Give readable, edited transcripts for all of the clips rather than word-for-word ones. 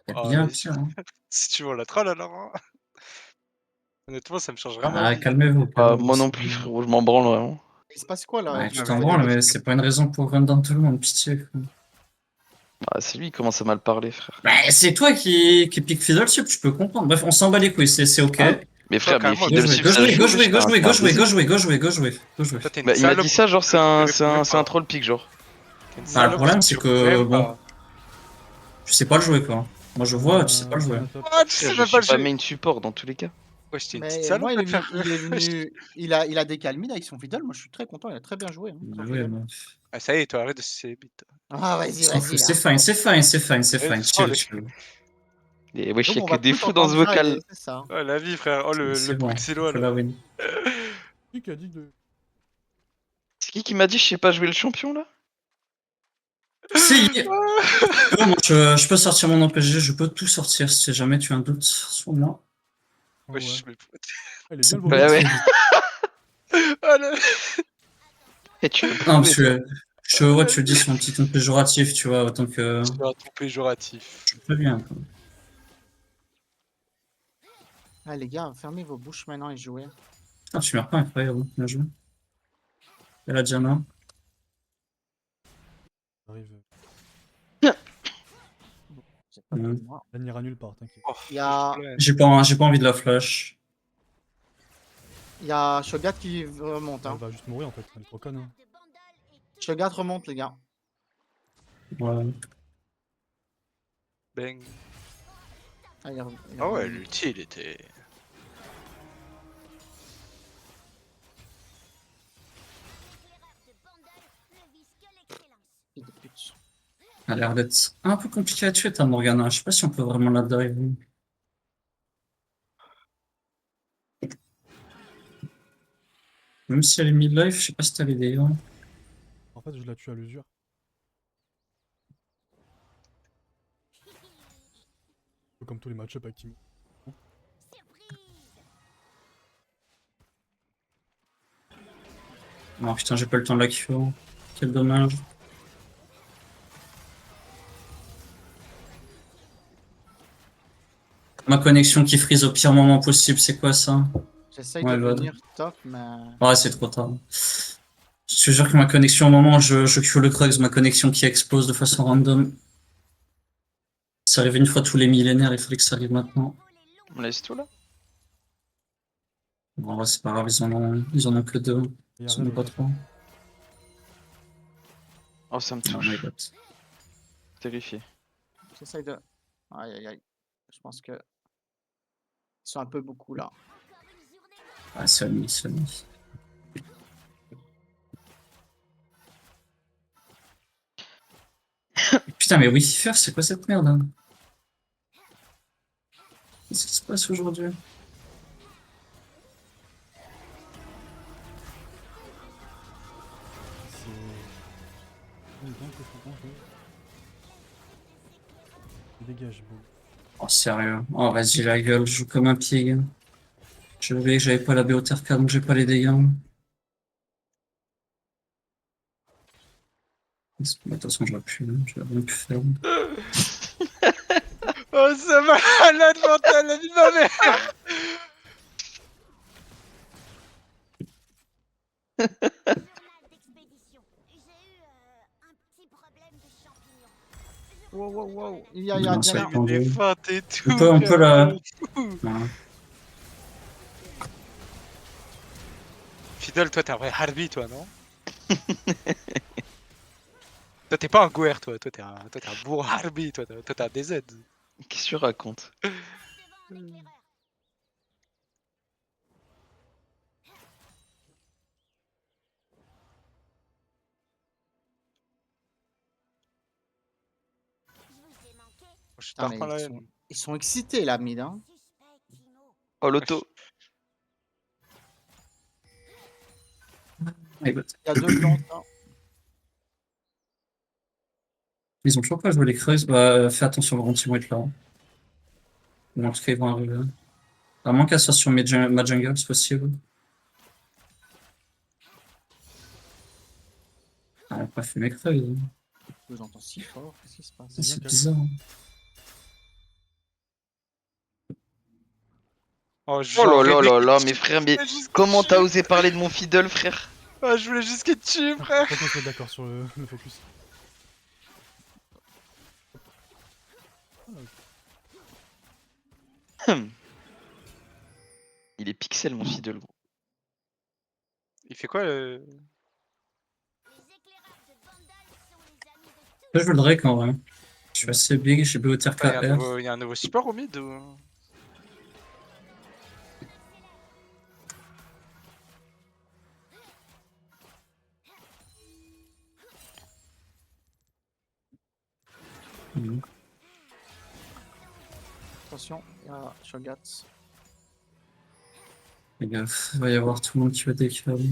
y a Oh bien vas-y, pire, hein. si tu veux on la troll alors, hein. Honnêtement ça me changera ma Ah, vie. calmez-vous, Bah, calmez-vous, moi non c'est plus, bon. frérot, je m'en branle vraiment. Il se passe quoi là? Ouais, Vous tu Ah t'en mais prenez branles, des mais trucs? c'est pas une raison pour run dans tout le monde, pitié, quoi. Bah, c'est lui qui commence à mal parler, frère. Bah, c'est toi qui pique Fiddle Sup, tu peux comprendre. Bref, on s'en bat les couilles, c'est ok. Hein? Mais Toi frère, mais carrément Go Fiddle jouer, Sip, go ça jouer, joue, go wesh, jouer, go jouer, c'est go un jouer, baiser. go jouer, go jouer, go jouer. toi tu une Bah, il m'a dit salope, ça, genre, tu réponds même c'est un pas. troll pick, genre. Tu une Ah, le salope, problème, tu c'est réponds même que, bon, pas. tu sais pas le jouer, quoi. Moi, je vois, tu sais pas le jouer. Diana top. Oh tu Frère, sais je même pas suis le pas jeu. main support dans tous les cas. Wesh t'es une petite Mais salope moi, va te faire il est wesh. venu, il a décalmé avec son fiddle. Moi, je suis très content. Il a très bien joué. Hein, Bah son ouais, fiddle. mais... Ah ça y est, toi arrête de sucer les bites. Ah, vas-y, s'en vas-y fout, là. c'est fine, c'est fine, c'est fine, c'est Vas-y fine. troll. Chill, chill. Et wesh, Donc, y'a on que va des tous fous dans ce entendre vocal. Jade, c'est ça. Oh la vie frère, oh le C'est bon, bruxellois on peut là. la win. Qui a dit de. C'est qui m'a dit je sais pas jouer le champion, là? Si, moi, je peux sortir mon OPG, je peux tout sortir si jamais tu as un doute sur moi. Ah ouais. Wesh mais... Ah, il est bien Ça le peut aller Ouais, vocabulaire. ouais. très vite. Oh la... Et tu veux le Non, prouver, parce toi. que ouais, tu le dis sur un petit ton péjoratif, tu vois, autant que C'est un ton péjoratif. je peux bien, quoi. Ah, les gars, fermez vos bouches maintenant et jouez. Ah, tu meurs pas, incroyable, bien joué. Et la Diana. Arrive. C'est pas Mhm. pour moi. Elle n'ira nulle part, t'inquiète. Oh, Il y a, J'ai pas envie de la flash. il y a Shogat qui remonte. Elle Hein. va juste mourir en fait, elle est trop conne. Hein. Shogat remonte, les gars. Ouais. Bang. Ah, il est Ah ouais, revenu. l'ulti il était... Fils de pute. Elle a l'air d'être un peu compliqué à tuer, ta Morgana. Je sais pas si on peut vraiment la dive. Même si elle est mid-life, je sais pas si t'as les dégâts. En fait, je la tue à l'usure. Un peu comme tous les match-up avec Team. Oh putain, j'ai pas le temps de la cure. Quel dommage. Ma connexion qui freeze au pire moment possible, c'est quoi ça? J'essaye Ouais, de bah, venir top, mais. ouais, c'est trop tard. Je te jure que ma connexion, au moment où je cue le Krugs, ma connexion qui explose de façon random. Ça arrive une fois tous les millénaires, il fallait que ça arrive maintenant. On laisse tout, là? Bon, ouais, c'est pas grave, ils en ont que deux. Il y Ils a en ont Rel au pas top. trois. Oh, ça me Oh my touche. god. Terrifié. J'essaye de. Aïe, aïe, aïe. Je pense que. Ils sont un peu beaucoup là. Ah, Sony, Sony. Putain, mais Wicifer, c'est quoi cette merde, hein? Qu'est-ce qui se passe aujourd'hui? C'est. Il est bien que faut bien jouer. Dégage, beau. Oh, sérieux. Oh, vas-y, la gueule, je joue comme un pied. J'ai oublié que j'avais pas la BOTRK, donc j'ai pas les dégâts. Mais de toute façon, j'aurais rien pu faire. Oh ça malade mental, la vie de ma mère. Wow, wow, wow. Il y a Non, ça va Diana. être Des tendu. feintes et tout. On peut la... frérot. Ouais. Fiddle, toi t'es un vrai Harvey toi, non? Toi t'es pas un Gouer toi, toi t'es un bourg Harvey, toi t'as un DZ. Qu'est-ce que tu racontes? Je suis Putain, tard mais par la ils haine. sont excités là, mid. Hein. Oh, l'auto. My god. Il y a deux plantes. Hein. Ils ont toujours pas joué les Krugs. Bah, fais attention, le team va être là. Ou en tout cas, ils vont arriver. À moins qu'elle soit sur ma jungle, c'est possible. Ah, elle a pas fait mes Krugs. Je vous entends si fort. Qu'est-ce qui se passe? C'est bizarre. Hein. C'est bien qu'elle. Bizarre. Oh, Oh là là j'aurais là aimé là, qu'il mais tue, frère, je mais voulais juste qu'il comment t'as tue. osé parler de mon fiddle, frère? Ah, je voulais juste qu'il tue, frère. Faut qu'on se mette d'accord sur le focus. Hum. Il est pixel, mon fiddle, gros. Il fait quoi Je joue le Drake en vrai. Je suis assez big, j'ai BOTR Il y a un KR. nouveau, il y a un nouveau support au mid ou... Mhm. Attention, il y a Shogat. Fais gaffe, il va y avoir tout le monde qui va décaler.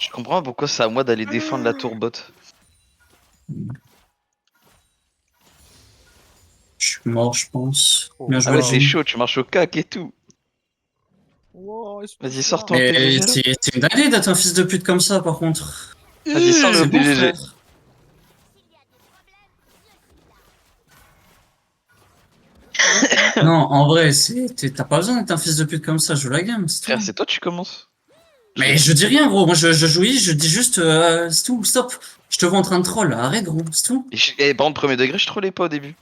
Je comprends pas pourquoi c'est à moi d'aller défendre la tour bot. Je suis mort, je pense. Oh. Bien Ah joué, ouais, c'est Jim. chaud, tu marches au cac et tout. Wow, Vas-y, sors ton Mais PGG. c'est une dinguerie d'être un fils de pute comme ça, par contre. Vas-y, sors le C'est bon, PGG. frère. Non, en vrai, t'as pas besoin d'être un fils de pute comme ça, joue la game, c'est Frère, tout. c'est toi, tu commences. Mais je dis rien, gros. Moi, je joue, je dis juste, c'est tout, stop. Je te vois en train de troll, arrête, gros, c'est tout. Par contre, premier degré, je trollais pas au début.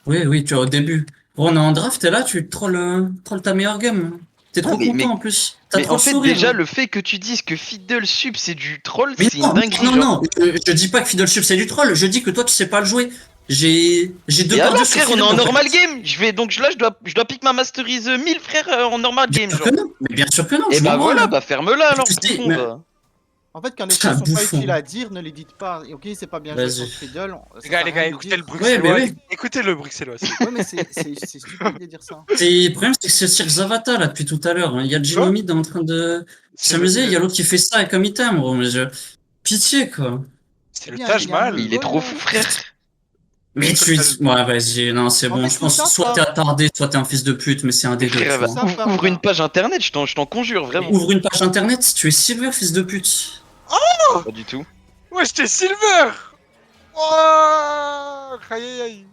Oui, oui, tu vois, au début. Gros, on est en draft, et là, tu trolls, trolls ta meilleure game. T'es Non, trop content, en plus. T'as mais trop en le fait, sourire. déjà, le fait que tu dises que Fiddle Sup c'est du troll, Mais c'est une non, dinguerie, non, genre. non, je dis pas que Fiddleship c'est du troll, je dis que toi tu sais pas le jouer. J'ai deux Et par alors, deux sur frère, on est Fiddle en en fait. normal game. Là, je dois pick ma Masterise 1000, frère, en normal Bien game, sûr genre. que non, mais bien sûr que non, Et je m'en bah branle. voilà, bah ferme-la alors, Tu sais, bouffon, mais- va. En fait, quand les Putain, choses sont pas bouffon. utiles à dire, ne les dites pas. Et ok, c'est pas bien joué Vas-y. contre Fiddle. Ça Les sert à gars, rien de écoutez le dire. bruxellois. Ouais, mais oui. Écoutez le bruxellois. Ouais, mais c'est stupide de dire ça. Le problème c'est que c'est Sir Zavata là depuis tout à l'heure. Il y a le Quoi? Genomide en train de C'est le, s'amuser, il y a le- l'autre qui fait ça comme item, gros. Mais Pitié quoi. c'est Eh le bien, Taj il y a un Mais Mahal. il est goal, trop fou, frère. Mais C'est quoi le Taj- Ouais, vas-y, non, c'est En bon. fait, Je tout pense ça soit t'es part. attardé, soit t'es un fils de pute, mais c'est un Mais des deux, frère, tu bah, vois. Ça part ouvre une d'un. page internet, je t'en conjure, vraiment. Ouvre une page internet, tu es silver, fils de pute. Pas du tout. Ouais, j'étais Silver. Oh, aïe aïe aïe.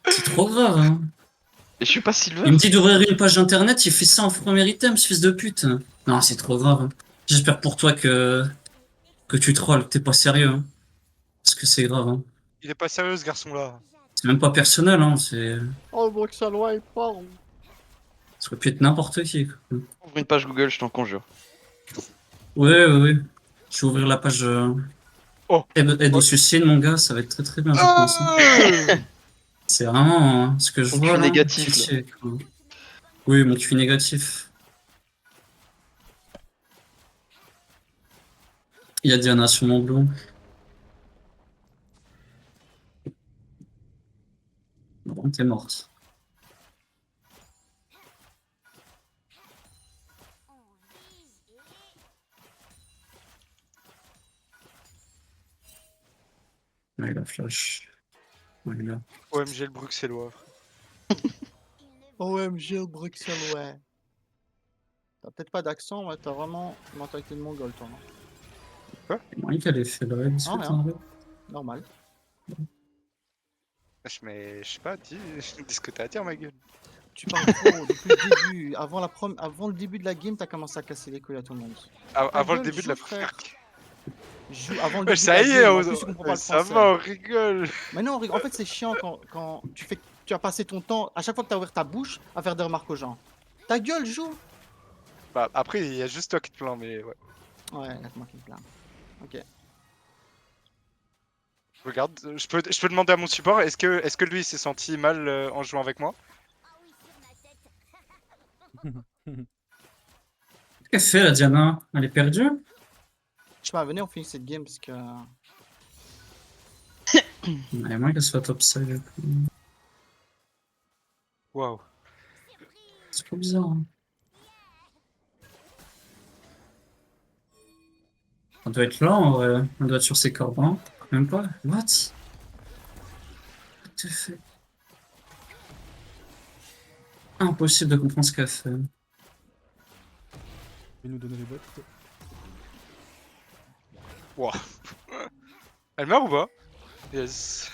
C'est trop grave, hein. Et je suis pas Silver. Il me dit d'ouvrir une page internet, il fait ça en premier item, ce fils de pute. Non, c'est trop grave, hein. J'espère pour toi que tu trolls, que t'es pas sérieux, hein. Parce que c'est grave, hein. Il est pas sérieux ce garçon-là. C'est même pas personnel, hein. Oh, le Bruxellois, il parle. Ça aurait pu être n'importe qui, quoi. Ouvre une page Google, je t'en conjure. Ouais, ouais, ouais. Je vais ouvrir la page Oh. aide au Oh. suicide, mon gars, ça va être très très bien, je pense, hein. C'est vraiment ce que je Ton vois cul là. négatif, là. Pitié, quoi. Oui, mon cul négatif. Il y a Diana sur mon blond. Bon, t'es morte. Ouais, la flash. Ouais, là. OMG le bruxellois. OMG, le Bruxellois. T'as peut-être pas d'accent, ouais, t'as vraiment une mentalité de mongol, toi, non? C'est moi qui allais faire le raid, Ah, discute rien. un peu. Normal. Mais je sais pas, dis ce que t'as à dire, ma gueule. Tu parles trop depuis le début. Avant le début de la game, t'as commencé à casser les couilles à tout le monde. Avant le gueule, début de la joue, frère. frère. Joue avant le Ouais, début de ça la y est, game. En plus, tu comprends pas le ça français. va, on rigole. Mais non, en fait, c'est chiant quand tu as passé ton temps, à chaque fois que tu as ouvert ta bouche, à faire des remarques aux gens. Ta gueule, joue. Bah, après, il y a juste toi qui te plains, mais ouais. Ouais, laisse-moi qui me plaint. Ok. Regarde, je peux demander à mon support, est-ce que lui il s'est senti mal en jouant avec moi? Qu'est-ce qu'elle fait, la Diana? Elle est perdue? Je sais venez, on finit cette game parce que. Ouais, moi qu'elle soit top side. Waouh. C'est trop bizarre, hein. On doit être là, en vrai. On doit être sur ses cordes, hein. Même pas. What? What the fuck? Impossible de comprendre ce qu'elle fait. Il nous donner les bottes. Wow. Elle meurt ou pas? Yes.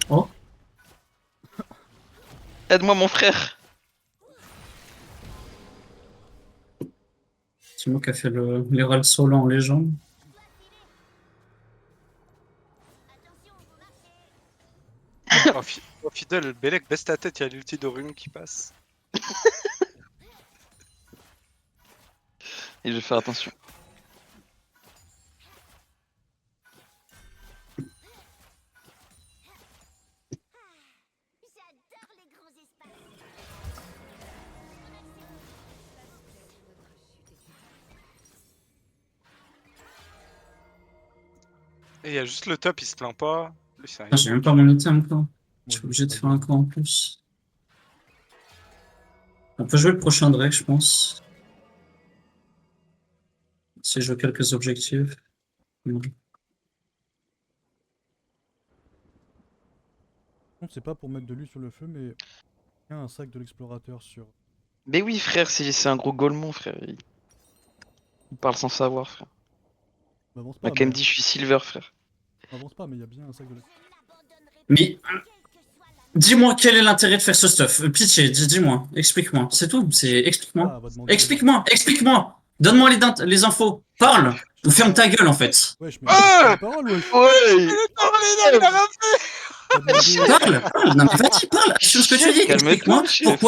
Oh, Aide-moi, mon frère. c'est moi qui a fait l'Hérald Solo en légende. Oh, Fidel, Belek, baisse ta tête, il y a l'ulti d'Orion qui passe. Et je vais faire attention. Et il y a juste le top, il se plaint pas. Lui, c'est un Ah, j'ai héros. même pas mon item, quoi. Moi, Je suis je obligé de sais faire pas un camp en plus. On peut jouer le prochain Drake, je pense. Si je veux quelques objectifs. Non. Non, c'est pas pour mettre de l'huile sur le feu, mais il y a un sac de l'explorateur sur. Mais oui, frère, c'est un gros golemon, frère. Il parle sans savoir, frère. M'avance Il m'a pas, quand même mais. dit je suis silver, frère. M'avance pas, mais il y a bien un sac de l'explorateur. Mais dis-moi quel est l'intérêt de faire ce stuff. Pitié, dis-moi, explique-moi. C'est tout, explique-moi. Ah, elle va demander. Explique-moi. Donne-moi les infos. Parle. Ou ferme ta gueule en fait. Wesh, mais Ah la parole, wesh. Ouais. Il a rien fait. Elle va demander- Parle. Non mais vas-y, parle. Assume ce que tu dis. Calme-toi, chef.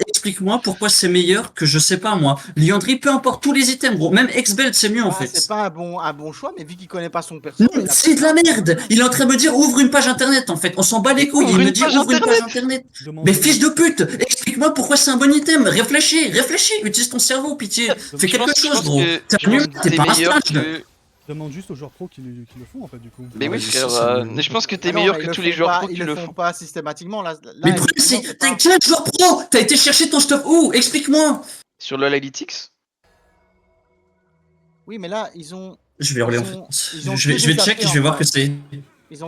Explique-moi pourquoi c'est meilleur que je sais pas moi. Liandry, peu importe tous les items, gros. Même X-Belt, c'est mieux en Ah, fait. c'est pas un bon choix, mais vu qu'il connaît pas son perso. Non, il a c'est de la merde. Il est en train de me dire ouvre une page internet en fait. On s'en bat les couilles. Ouvre Il me une dit page ouvre une page internet. internet. Demande- Mais fils de pute, explique-moi pourquoi c'est un bon item. Réfléchis. Utilise ton cerveau, pitié. Fais Je pense- quelque je chose, pense gros. que- T'es je nul, pense que t'es t'es pas un meilleur stage. que- Demande juste aux joueurs pro qui le font en fait, du coup. Mais Ouais, oui, ça, frère. c'est- Mais je pense que t'es Ah non, meilleur mais que ils le tous les font joueurs pas- pro qui ils le font font. pas systématiquement. Là, Mais effectivement, c'est c'est t'as pas- quel joueur pro? T'as été chercher ton stuff où? Explique-moi. Sur le Analytics. Oui, mais là, ils ont Je vais relire en Ils ont- fait. ils ont Je vais que des check AP et je vais en voir que face. c'est.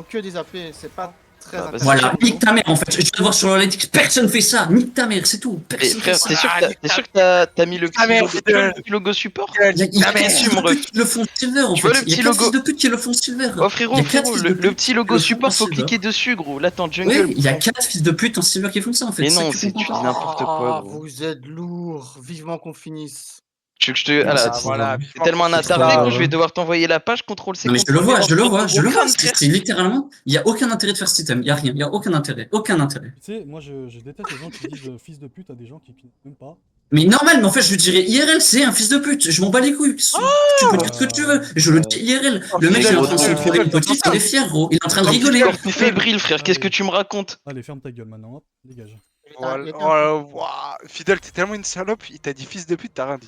que des AP, c'est pas très Ah, bah, intéressant. Voilà, du tout. nique ta mère en fait. Je viens de voir sur l'analytics, personne fait ça. Nique ta mère, c'est tout. Mais Personne fait frère, ça. t'es sûr que Ah, t'es sûr que t'as mis le Ta petit mère, logo, tu Fidel. vois le petit logo support? Il y a Ta quatre mère, fils de mon pute ref. qui le font silver en Tu vois fait. le Il y a petit quatre logo fils de pute qui le font silver. Oh Il y frérot, a quatre frérot, fils de le pute petit qui logo le font support, en faut silver. cliquer dessus, gros. Là, t'es en jungle. Oui, il y a quatre fils de pute en silver qui font ça en fait. Mais C'est ça non, que tu tu comprends dis pas. n'importe quoi, Ah, gros. vous êtes lourd. Vivement qu'on finisse. Tu veux que je te. Non, Ah là, c'est Ah, trop voilà. grave. t'es tellement un C'est attardé, ça, gros, je vais ouais. devoir t'envoyer la page, CTRL-C, Non mais je le CTRL-V, vois, rentre dans ton gros crâne, c'est frère. c'est littéralement, il y a aucun intérêt de faire ce système, il y a rien, il y a aucun intérêt, aucun intérêt. Tu sais, moi je déteste les gens qui disent fils de pute à des gens qui même pas. Mais normal, mais en fait je lui dirais IRL, c'est un fils de pute, je m'en bats les couilles. Tu peux dire ce que tu veux, je le dis IRL. Oh, Le mec il est en Fidel, train de se Fidel, trouver une petite, il est fier gros, il est en train de Comme rigoler. Fidel, t'es fébrile, frère, qu'est-ce que tu me racontes? Allez, ferme ta gueule maintenant, hop, dégage. Voilà. Il était Oh, ouah. Fidel, t'es tellement une salope, il t'a dit fils de pute, t'as rien dit.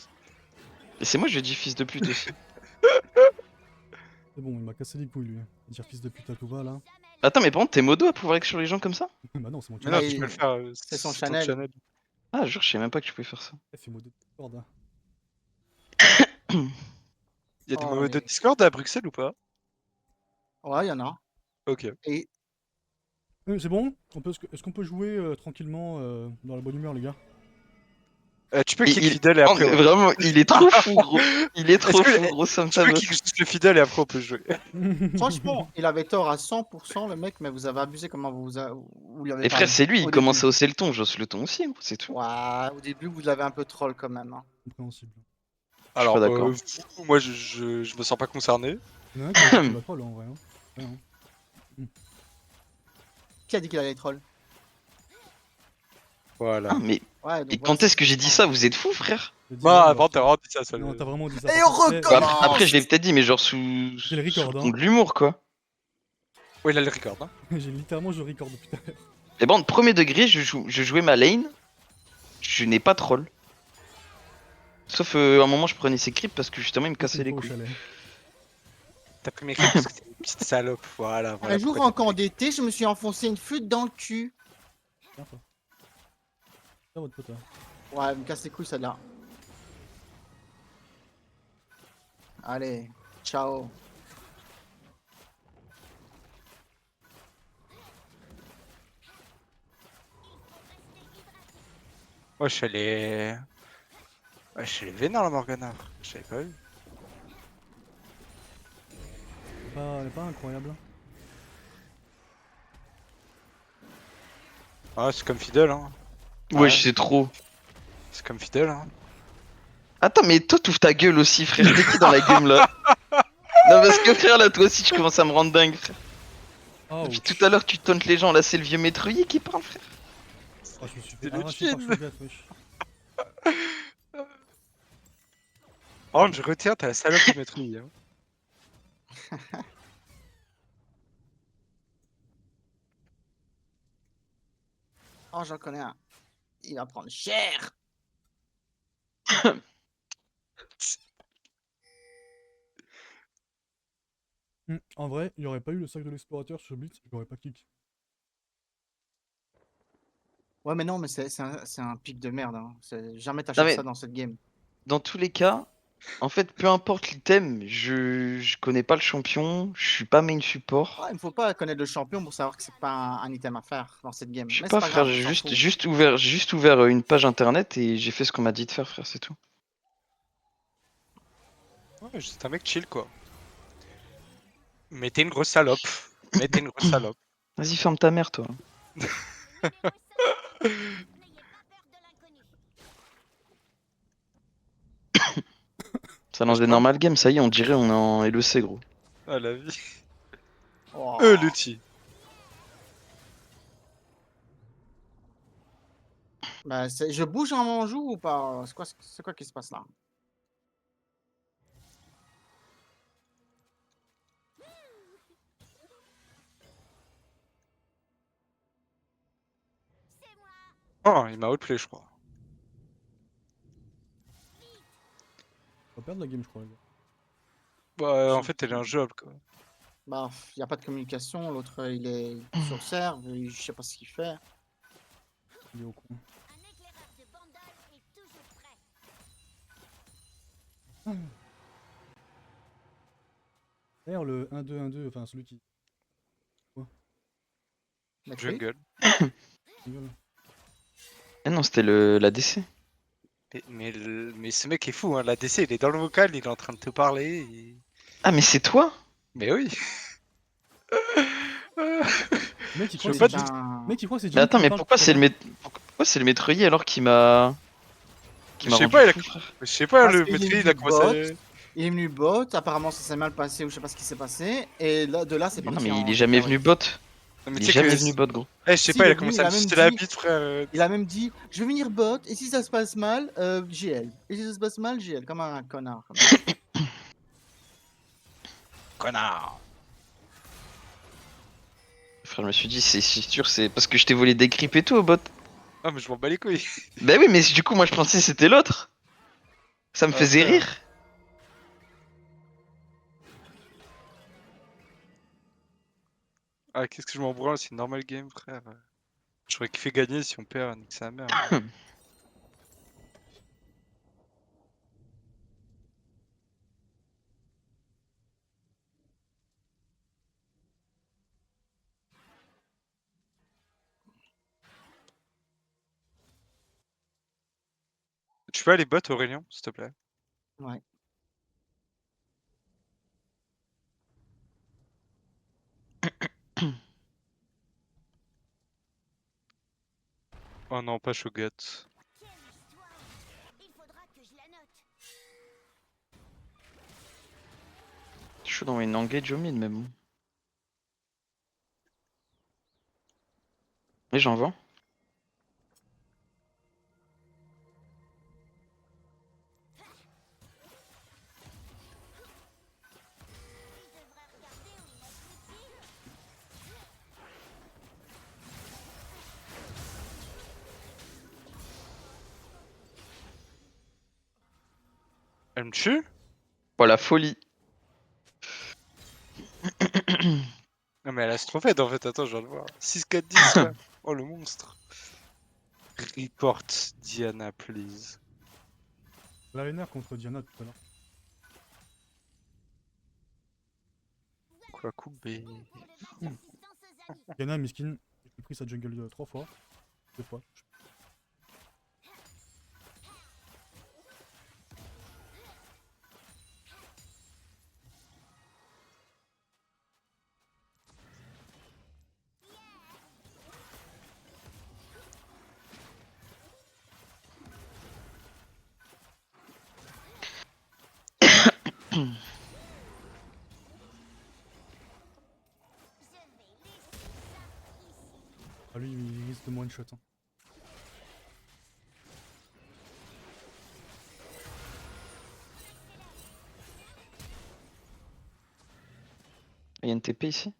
Et c'est moi, je dis fils de pute aussi. C'est bon, il m'a cassé les couilles lui. Dire fils de pute à tout va là. Attends, mais par contre, t'es modo à pouvoir écrire sur les gens comme ça? Bah non, c'est mon Mais non, channel. tu peux le faire. c'est son ton channel. Ah, jure, je savais même pas que tu pouvais faire ça. C'est mode de Discord. Hein. Il y a des Oh, modes de mais- Discord à Bruxelles ou pas? Ouais, il y en a. Ok. Et C'est bon Est-ce qu'on peut jouer tranquillement dans la bonne humeur les gars? Tu peux Et kick il- Fidel et Oh, après. mais vraiment, il est trop fou, gros. Il est trop Est-ce que- fou, gros, ça me Tu peux tabasse. kick juste le Fidel et après on peut jouer. franchement, il avait tort à 100%, le mec, mais vous avez abusé comment vous lui avez Et frère, parlé. c'est lui, Au il commence à début. hausser le ton, j'hausse le ton aussi, gros, c'est tout. Ouais, au début, vous l'avez un peu troll quand même. Hein. Compréhensible. Alors, pas d'accord. moi je me sens pas concerné. Il y en a un qui a été la troll en vrai. Hein. Ouais, hein. Qui a dit qu'il allait troll? Voilà. Ah, mais Ouais, et donc quand est-ce que j'ai dit ça? Vous êtes fous, frère? J'ai dit, Bah, ouais, avant, t'as alors, vraiment dit ça. ça Non, le- t'as vraiment dit ça. Et par on contre. Bah, recommence. après, je l'ai peut-être dit, mais genre sous J'ai le record, sous hein. ton de l'humour, quoi. Ouais, il a le record. Hein. J'ai littéralement je record depuis tout à l'heure. Et bon, premier degré, je jouais ma lane. Je n'ai pas troll. Sauf à un moment, je prenais ses creeps parce que justement, il me cassait Une les fois au couilles. chalet. T'as pris mes clips parce que t'es une petite salope. Voilà. Un jour, en camp d'été, je me suis enfoncé une flûte dans le cul. Tiens, toi. Tiens, votre pote. Hein. Ouais, elle me casse les couilles, celle-là. Allez, ciao. Moi, je suis allé. Ouais, je l'ai vénère la Morgana. Je l'avais pas vu. Elle est pas incroyable. Ah, c'est comme Fidel, hein. Wesh, c'est trop. C'est comme Fidel, hein. Attends, mais toi, t'ouvres ta gueule aussi, frère. T'es qui dans la game là? Non, parce que frère, là, toi aussi, tu commences à me rendre dingue, frère. Oh, Depuis tout à l'heure, tu tauntes les gens. Là, c'est le vieux métroyer qui parle, frère. oh, je me suis C'est fait le arracher par chin. Shogat, wesh. Oh, je retiens, t'as la salope de maîtrise. Hein. Oh, j'en connais un. Il va prendre cher. En vrai, il n'y aurait pas eu le sac de l'explorateur sur Blitz, je l'aurais pas kick. Ouais, mais non, mais c'est un pic de merde. Hein. Jamais Non, t'achètes mais ça dans cette game. dans tous les cas, en fait, peu importe l'item, je connais pas le champion, je suis pas main support. Ouais, il ne faut pas connaître le champion pour savoir que c'est pas un item à faire dans cette game. Je sais Mais c'est pas, pas frère, grave, on j'ai s'en fout. juste ouvert une page internet et j'ai fait ce qu'on m'a dit de faire, frère, c'est tout. Ouais, c'est un mec chill, quoi. Mais t'es une grosse salope. Mais t'es une grosse salope. Vas-y, ferme ta mère, toi. Ça lance des Franchement, normal games, ça y est, on dirait on est en LEC, gros. à la vie. Oh. L'outil. Bah, je bouge en mon joue ou pas? C'est quoi qui se passe là? Oh, il m'a outplay, je crois. On va perdre la game, je crois, les gars. Bah, en fait, elle est injouable, quoi. Bah, il n'y a pas de communication. L'autre, il est sur le serve. Je sais pas ce qu'il fait. Il est au con. D'ailleurs, le 1-2-1-2, enfin celui qui. Maîtrise. Jungle. Gueule. Eh non, c'était la DC. Mais ce mec est fou, hein. La DC, il est dans le vocal, il est en train de te parler. Ah, mais c'est toi? Mais oui. Le mec, il Je croit veux que pas c'est te Jin. Le mec, il croit que c'est Mais Jin qui attends, lui mais parle pourquoi toute c'est l'heure. pourquoi c'est le métroyer alors qui m'a Je sais rendu pas, fou, frère? je sais pas, Parce le qu'il est maîtrise, il a venu bot. commencé. Il est venu bot. Apparemment, ça s'est mal passé ou je sais pas ce qui s'est passé. Et là, de là, c'est Mais non, parti mais il en est jamais venu cacahuète. bot. Non, mais Il tu est sais que. jamais venu bot, gros. Eh, je sais Si, pas, il il est a venu, commencé il à a me même sucer la dit. bite, frère. Il a même dit, je vais venir bot, et si ça se passe mal, GL. Et si ça se passe mal, GL, comme un connard. Comme ça. Connard. Frère, je me suis dit, c'est sûr, c'est parce que je t'ai volé des creeps et tout au bot. Ah, mais je m'en bats les couilles. Bah oui, mais du coup, moi je pensais que c'était l'autre. Ça me Ah, faisait frère. rire. Ah, qu'est-ce que je m'en branle, c'est une normal game, frère. J'aurais kiffé gagner si on perd, nique sa mère. Tu peux aller bot, Aurélien, s'il te plaît? Ouais. Oh non, pas Shogat. Je suis dans une engage au mid, mais bon. Et j'en vends. Elle me tue? Oh la folie. Non, mais elle a strophède en fait, attends, je viens de voir. 6-4-10 là. Oh le monstre. Report Diana, please. La laner contre Diana tout à l'heure. Quoi couper? Diana, miskin, j'ai pris sa jungle 3 fois. 2 fois. one shot. Hein. Il y a une TP ici.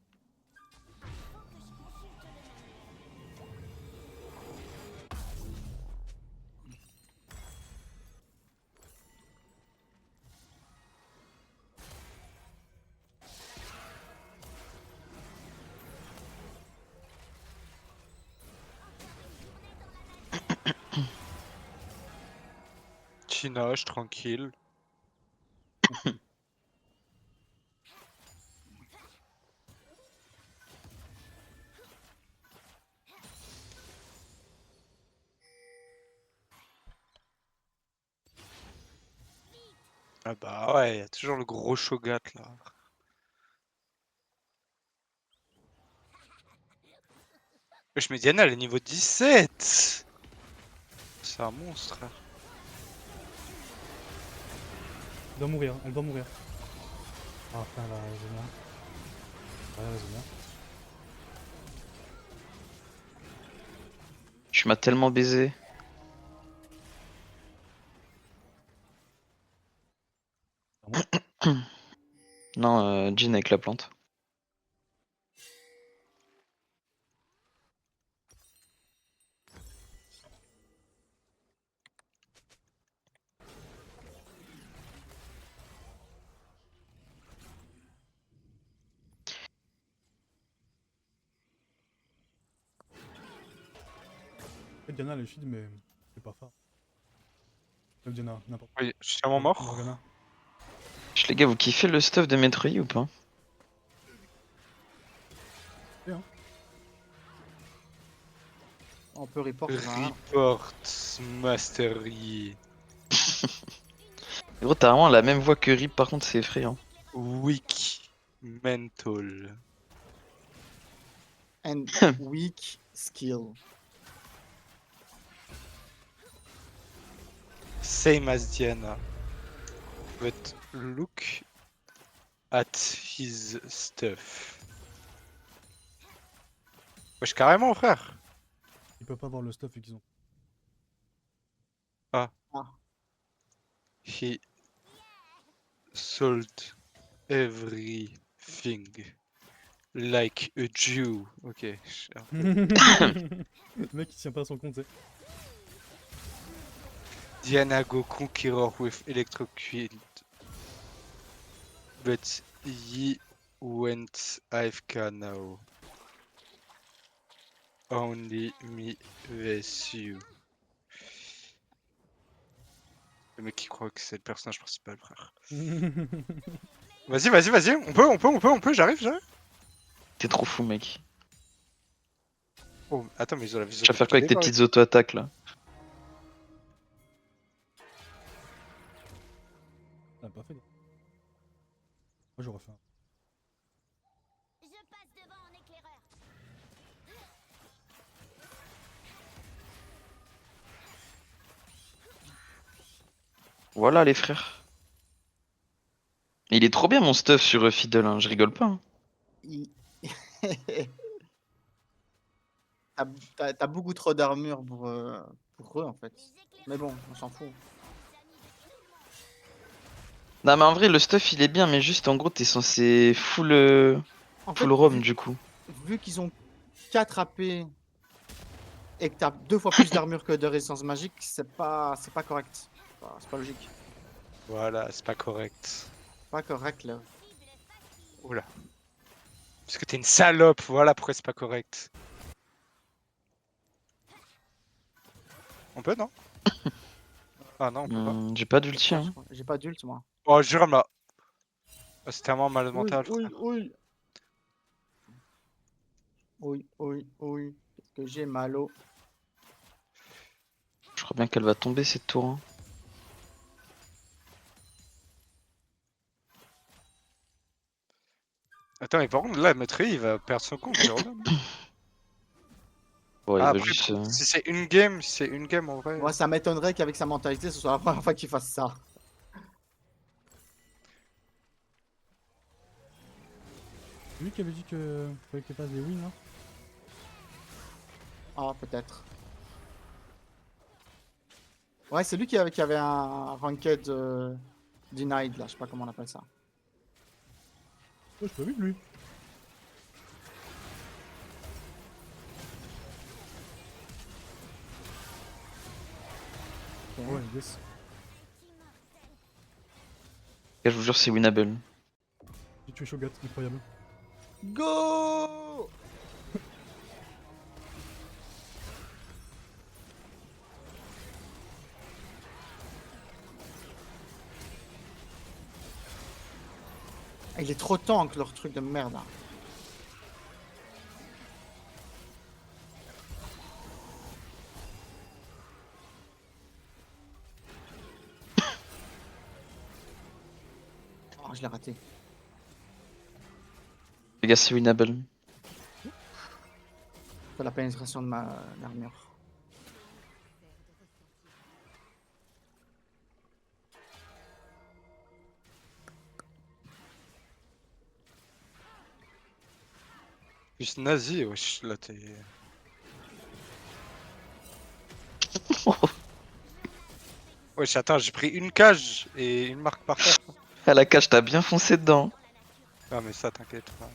Chinage, tranquille. Ah bah ouais, y a toujours le gros Shogat là. Wesh, mais Diana, elle est niveau 17. C'est un monstre. Elle doit mourir, elle doit mourir. Ah putain, là, raisonnement. Ouais, raisonnement. Tu m'as tellement baisé. Non, Jhin avec la plante. En fait, Diana, elle est shield, mais c'est pas fort. Diana, n'importe Oui, je suis tellement mort. Morgana. Les gars, vous kiffez le stuff de Metroid ou pas? On peut report un. Report Mastery. Gros, t'as vraiment la même voix que Rip, par contre, c'est effrayant. Weak Mental. And weak skill. Same as Diana. But look at his stuff. Wesh, carrément, frère. Ils peuvent pas voir le stuff vu qu'ils ont. He sold everything like a Jew. Ok. Le mec il tient pas à son compte, c'est. Diana go conqueror with electrocute. But he went AFK now. Only me with you. Le mec qui croit que c'est le personnage principal, frère. Vas-y, vas-y, vas-y. On peut, j'arrive. T'es trop fou, mec. Oh, attends, mais ils ont la vision. Tu vas faire quoi avec tes petites auto-attaques là? Elle a pas fait. Moi j'aurais fait un. Je passe devant en éclaireur. Voilà les frères. Il est trop bien mon stuff sur Fiddle, hein. Je rigole pas. Hein. Il- T'as beaucoup trop d'armure pour eux en fait. Mais bon, on s'en fout. Non mais en vrai le stuff il est bien mais juste en gros t'es censé full, En fait, full Rome du coup. vu qu'ils ont 4 AP et que t'as 2 fois plus d'armure que de résistance magique, c'est pas correct. C'est pas logique. Voilà, c'est pas correct. Pas correct là. Oula. Parce que t'es une salope, voilà pourquoi c'est pas correct. On peut, non? Ah non, on peut pas. J'ai pas d'ulti hein. J'ai pas d'ult moi. Oh, jure là. Oh, c'est tellement mal mental, Oui, frère. oui. Oui. Qu'est-ce que j'ai mal au. Je crois bien qu'elle va tomber cette tour. Hein. Attends, mais par contre, là, Maître, il va perdre son compte, Jordan. Ouais, Ah, il va après, juste. si c'est une game en vrai. Moi, ça m'étonnerait qu'avec sa mentalité, ce soit la première fois qu'il fasse ça. C'est lui qui avait dit que fallait qu'il fasse des wins, hein. Ah, peut-être. Ouais, c'est lui qui avait un ranked denied, là, je sais pas comment on appelle ça. Oh, je peux vite lui. Ok. Ouais, yes. Je vous jure, c'est winnable. J'ai tué Shogat, incroyable. Go! Ah, il est trop tank leur truc de merde là. Oh, je l'ai raté. Les gars, c'est winnable. Faut la pénétration de ma armure. Plus nazi, wesh, là t'es. Wesh, attends, j'ai pris une cage et une marque par terre. À la cage, t'as bien foncé dedans. Ah, mais ça, t'inquiète pas.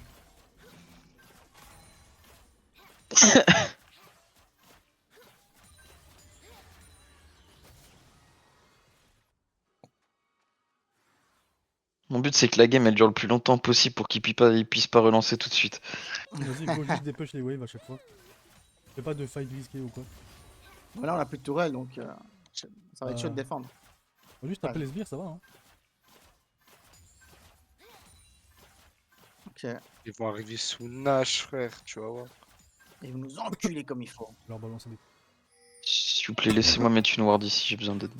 Mon but, c'est que la game, elle dure le plus longtemps possible pour qu'il puisse pas relancer tout de suite. Vas-y, il faut juste dépêcher les waves à chaque fois. Fais pas de fight risqué ou quoi. Bon, là, on a plus de tourelle donc ça va être chaud de défendre. Faut juste taper les sbires, ça va. Hein. Ok. Ils vont arriver sous Nash, frère, tu vas voir. Ils vont nous enculer comme il faut. Je vais leur balancer des. S'il vous plaît, laissez-moi mettre une ward ici, j'ai besoin d'aide.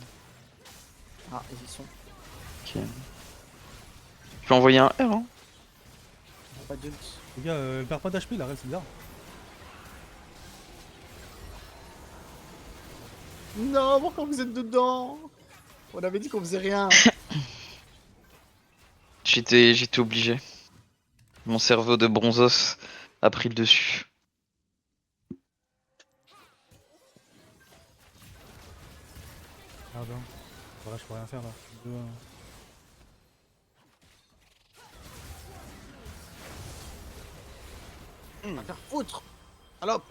Ah, ils y sont. Ok. Je peux envoyer un R, hein. Pas d'ult. Les gars, elle perd pas d'HP, la reine, c'est bizarre. Non, pourquoi vous êtes dedans? On avait dit qu'on faisait rien. J'étais obligé. Mon cerveau de bronzos a pris le dessus. Merde, hein. Voilà, je peux rien faire là. On va faire foutre. Allop.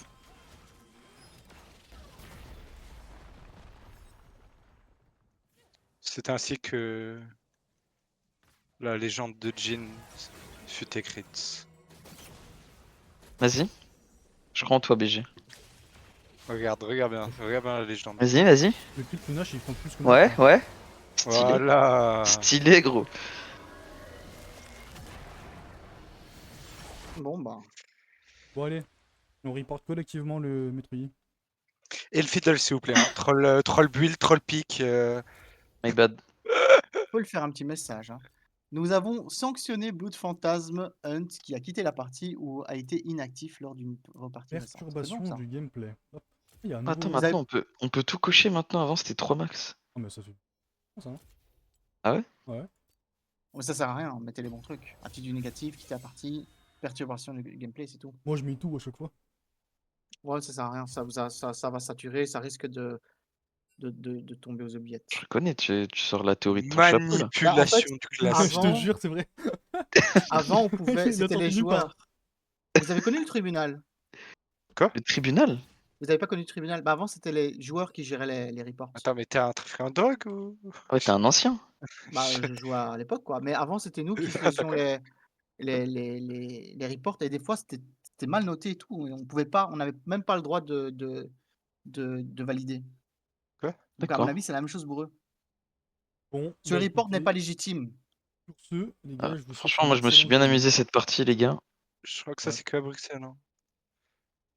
C'est ainsi que la légende de Jin fut écrite. Vas-y. Je crois en toi, BG. Regarde bien la légende. Vas-y, vas-y. Le cul de Punash, ils font plus que nous. Ouais, quoi. ouais. Stylé. Voilà. Stylé, gros. Bon, bah. Bon, allez. On reporte collectivement le maître Yi. Et le fiddle, s'il vous plaît. Hein. Troll build, troll pick. My bad. Peut le faire un petit message. Hein. Nous avons sanctionné Blood Phantasm Hunt qui a quitté la partie ou a été inactif lors d'une repartie récente. C'est Perturbation bon, ça. du gameplay. Hop. Il y a un Attends, nouveau. avez- maintenant on peut tout cocher maintenant. Avant c'était 3 max. Oh, mais ça fait. Bon, ça, hein. Ah ouais? Ouais. Mais ça sert à rien, mettez les bons trucs. Attitude négative, quitter la partie, perturbation du gameplay, c'est tout. Moi, je mets tout à chaque fois. Ouais, ça sert à rien, ça va saturer, ça risque de tomber aux oubliettes. Je connais, tu sors la théorie de ton chapeau là. Manipulation du classique. Je te Avant- jure, c'est vrai. Avant, on Il pouvait, a c'était les sorti nulle part. joueurs. Vous avez connu le tribunal? Le tribunal? Vous avez pas connu le tribunal? Bah avant, c'était les joueurs qui géraient les reports. Attends, mais t'es un trafiquant de drogue ou. Ouais, t'es un ancien. Bah, je jouais à l'époque, quoi. Mais avant, c'était nous qui Ah, faisions d'accord. les reports et des fois, c'était mal noté et tout. Et on pouvait pas, on n'avait même pas le droit de valider. Quoi? Donc, à mon D'accord. avis, c'est la même chose pour eux. Bon, Ce bah, report n'est écoutez, pas légitime. sur ce, les gars, je vous souhaite Franchement, une moi je me suis excellente bien journée. amusé cette partie, les gars. Je crois que ça, Ouais. c'est que à Bruxelles. Hein.